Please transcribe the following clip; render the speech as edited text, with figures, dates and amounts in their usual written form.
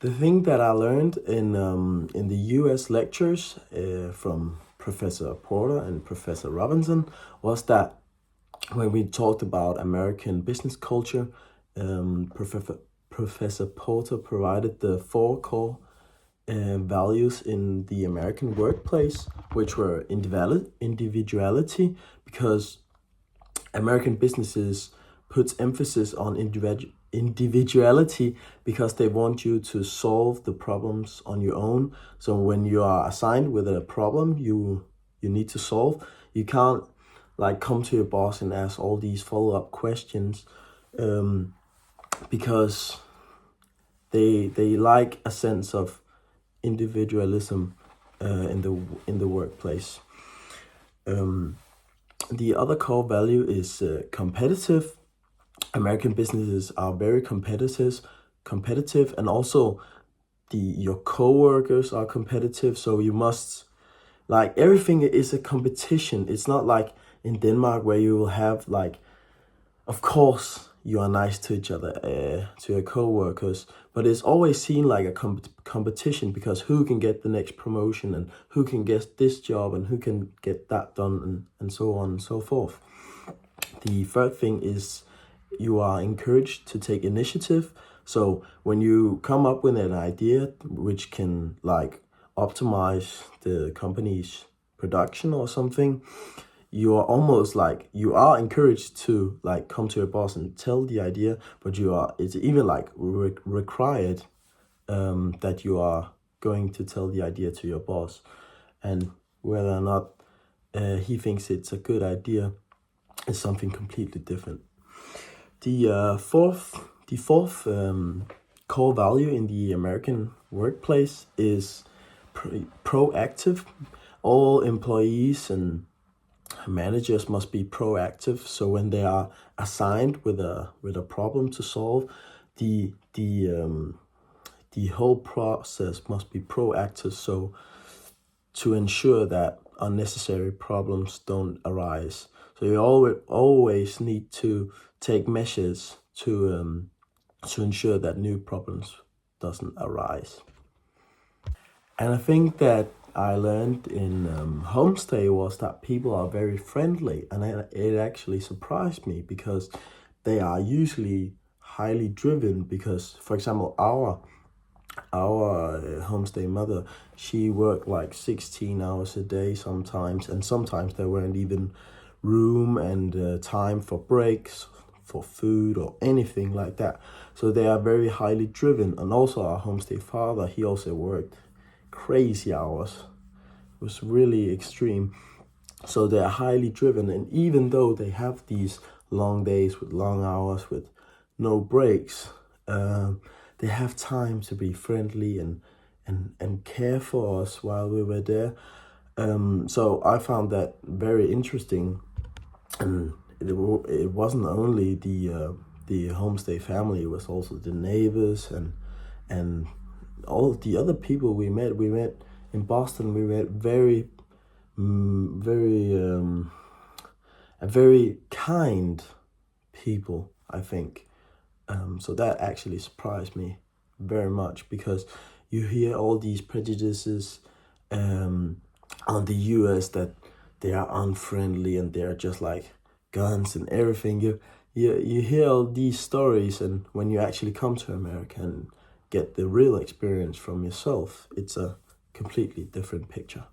The thing that I learned in the U.S. lectures from Professor Porter and Professor Robinson was that when we talked about American business culture, Professor Porter provided the four core values in the American workplace, which were individuality, because American businesses puts emphasis on individuality because they want you to solve the problems on your own. So when you are assigned with a problem you need to solve, you can't like come to your boss and ask all these follow-up questions, because they like a sense of individualism in the workplace. The other core value is competitive. American businesses are very competitive, and also your coworkers are competitive. So you must, like, everything is a competition. It's not like in Denmark where you will have like, of course you are nice to each other, to your coworkers, but it's always seen like a competition, because who can get the next promotion and who can get this job and who can get that done, and so on and so forth. The third thing is you are encouraged to take initiative. So when you come up with an idea which can like optimize the company's production or something, you are almost like, you are encouraged to like come to your boss and tell the idea, but it's even like required that you are going to tell the idea to your boss, and whether or not he thinks it's a good idea is something completely different. The fourth core value in the American workplace is proactive. All employees and managers must be proactive. So when they are assigned with a problem to solve, the whole process must be proactive. So to ensure that unnecessary problems don't arise. So you always need to take measures to ensure that new problems doesn't arise. And I think that I learned in homestay was that people are very friendly, and it actually surprised me because they are usually highly driven. Because, for example, our homestay mother, she worked like 16 hours a day sometimes, and sometimes there weren't even room and time for breaks, for food or anything like that. So they are very highly driven. And also our homestay father, he also worked crazy hours. It was really extreme. So they are highly driven, and even though they have these long days with long hours with no breaks, they have time to be friendly and care for us while we were there. So I found that very interesting, and it wasn't only the homestay family, it was also the neighbors and all the other people we met. We met in Boston. We met very kind people, I think. So that actually surprised me very much, because you hear all these prejudices on the US that they are unfriendly and they're just like guns and everything. You hear all these stories, and when you actually come to America and get the real experience from yourself, it's a completely different picture.